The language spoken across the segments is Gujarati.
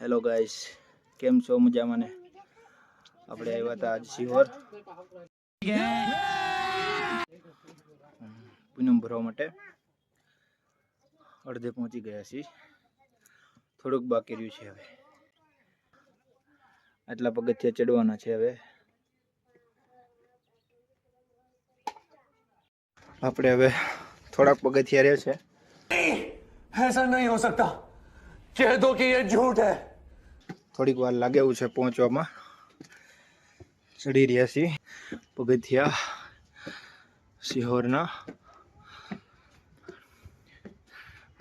હેલો ગાઈસ, કેમ છો? મજામાં ને? આપણે આવ્યા હતા આજ શિહોર પૂનમ ભરવા માટે. અડધે પહોંચી ગયા છીએ, થોડુંક બાકી રહ્યું છે. હવે આટલા પગથિયા ચડવાના છે. હવે આપણે હવે થોડાક પગથિયા રહે છે. ऐसा नहीं हो सकता, कह दो कि ये झूठ है. થોડીક વાર લાગે એવું છે પહોંચવામાં. ચડી રહ્યા છીએ પગથિયા શિહોરના.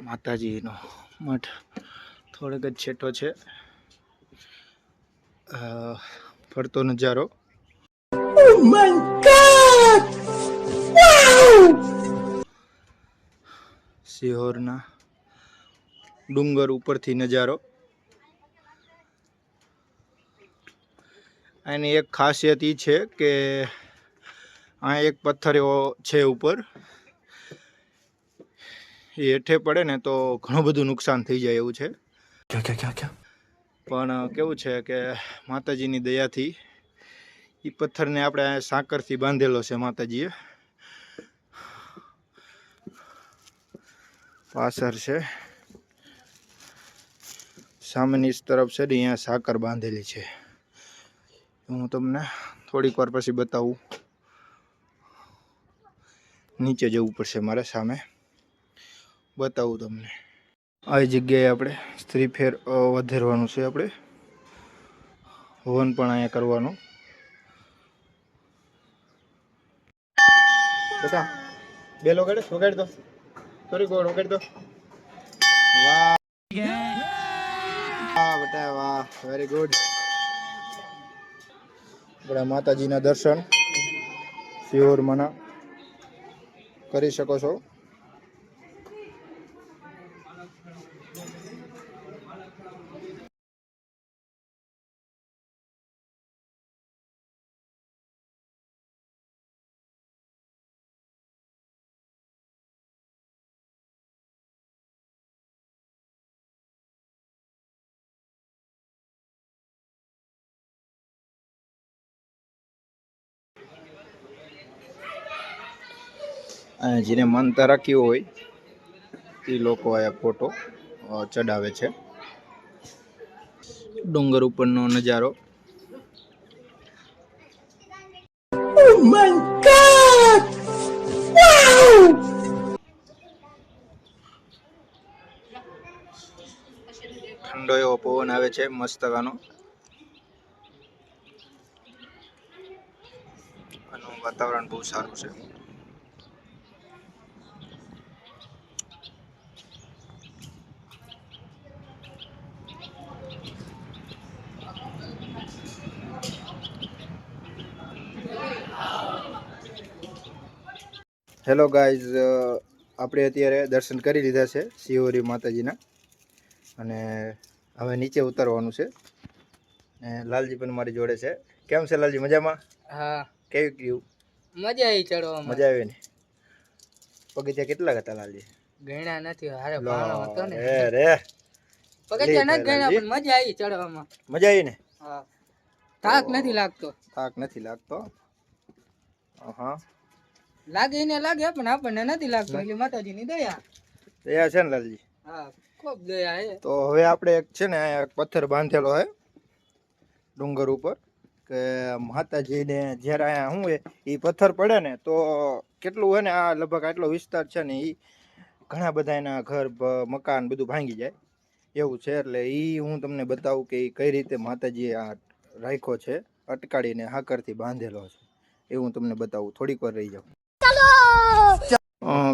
માતાજીનો મઠ થોડોક જ છેટો છે. ફરતો નજારો. Oh my God! Wow! શિહોરના ડુંગર ઉપરથી નજારો. આની એક ખાસિયત એ છે કે આ એક પથ્થર એવો છે ઉપર, એ હેઠે પડે ને તો ઘણું બધું નુકસાન થઈ જાય એવું છે. પણ કેવું છે કે માતાજીની દયાથી એ પથ્થરને આપણે સાકરથી બાંધેલો છે માતાજીએ. પાછળ છે સામેની તરફ છે ને, અહીંયા સાકર બાંધેલી છે. હું તમને થોડીક વાર પછી બતાવું. નીચે જવું પડશે મારે, સામે બતાવું તમને. આ જગ્યાએ આપણે સ્ત્રી ફેર વધારવાનું છે. આપણે હવન પણ અહીંયા કરવાનું. બેટા બેલ વગાડી દો. સોરી ગોળ વગાડી દો. વાહ બેટા વાહ, વેરી ગુડ. આપણા માતાજીના દર્શન શિહોરમાંના કરી શકો છો. જેને માનતા રાખ્યું હોય એ લોકો આ ફોટો ચડાવે છે. ડુંગર ઉપરનો નજારો. Oh my God! Wow! ઠંડો એવો પવન આવે છે મસ્ત ગાનો. આનું વાતાવરણ બહુ સારું છે. હેલો ગાઈઝ, આપણે અત્યારે દર્શન કરી લીધા છે શિહોરી માતાજીના, અને હવે નીચે ઉતરવાનું છે. લાલજી પણ મારી જોડે છે. કેમ છે લાલજી, મજામાં? હા. કેવું ગયું? મજા આવી ચડવામાં. મજા આવી ને? પગથિયા કેટલા હતા લાલજી? ગણ્યા નથી. હારે ભાણો હતો ને. રે પગથિયા નથી ગણ્યા, પણ મજા આવી ચડવામાં. મજા આવી ને? હા. થાક નથી લાગતો. થાક નથી લાગતો. હા લાગે ને લાગે, પણ આપણને નથી લાગતો. એટલે માતાજીની દયા. દયા છે ને લાલજી? હા, ખૂબ દયા છે. તો હવે આપણે એક છે ને એક પથ્થર બાંધેલો હે ડુંગર ઉપર, કે માતાજીને જ્યારે અહીંયા શું હોય એ પથ્થર પડે ને તો કેટલું હોય ને, આ લગભગ આટલો વિસ્તાર છે ને, એ ઘણા બધા એના ઘર મકાન બધું ભાંગી જાય એવું છે. એટલે એ હું તમને બતાવું કે કઈ રીતે માતાજીએ આ રાખ્યો છે, અટકાડીને હાકરથી બાંધેલો છે. એ હું તમને બતાવું. થોડીક વાર રહી જાઉં.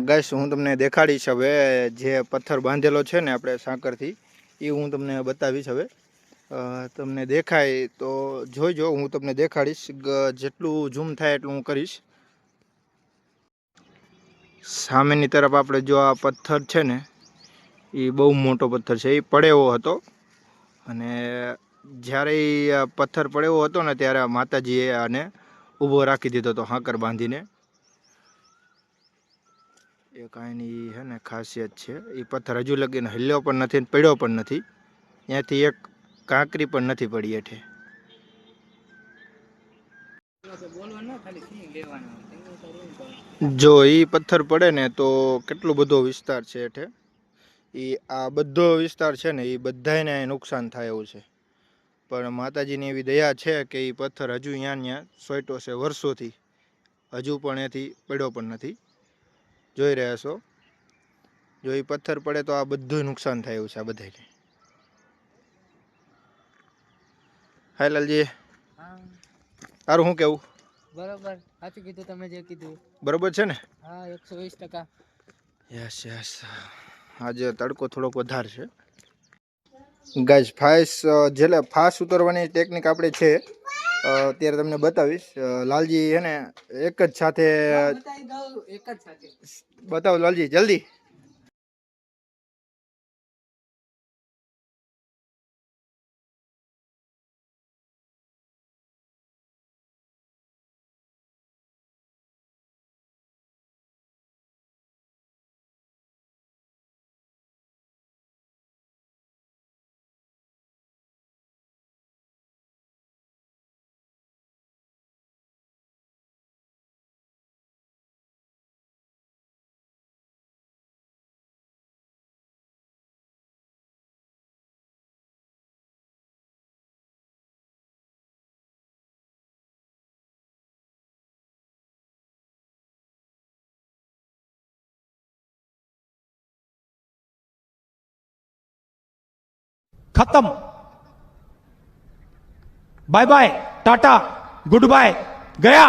ગાઈસ, હું તમને દેખાડીશ હવે જે પથ્થર બાંધેલો છે ને આપણે સાકરથી, એ હું તમને બતાવીશ. હવે તમને દેખાય તો જોઈજો, હું તમને દેખાડીશ. જેટલું ઝૂમ થાય એટલું હું કરીશ. સામેની તરફ આપણે જો આ પથ્થર છે ને, એ બહુ મોટો પથ્થર છે. એ પડે એવો હતો, અને જ્યારે એ પથ્થર પડે એવો હતો ને ત્યારે માતાજીએ આને ઊભો રાખી દીધો હતો હાકર બાંધીને. એ કાંઈની છે ને ખાસિયત છે. એ પથ્થર હજુ લગીને હલ્યો પણ નથી, પડ્યો પણ નથી. ત્યાંથી એક કાંકરી પણ નથી પડી હેઠે. બોલવાનું ખાલી સિંહ લેવાનું. જો એ પથ્થર પડે ને તો કેટલો બધો વિસ્તાર છે હેઠે. એ આ બધો વિસ્તાર છે ને એ બધાને નુકસાન થાય એવું છે. પણ માતાજીની એવી દયા છે કે એ પથ્થર હજુ ત્યાં સોયટો છે વર્ષોથી, હજુ પણ એથી પડ્યો પણ નથી. જોઈ રહ્યા છો, જો એ પથ્થર પડે તો આ બધું નુકસાન થાય એવું છે આ બધાને. હાય લાલજી, હા તારું શું કેવું? બરોબર, સાચું કીધું તમે જે કીધું. બરોબર છે ને? હા 120%. Yes yes. આજે તડકો થોડોક વધારે છે ગાઈસ. જેલે ફાસ ઉતરવાની ટેકનિક આપણે છે, અત્યારે તમને બતાવીશ. લાલજી હે ને એક જ સાથે બતાવી દઉં એક જ સાથે. બતાવો લાલજી જલ્દી. खत्म, bye bye, tata, goodbye, गया।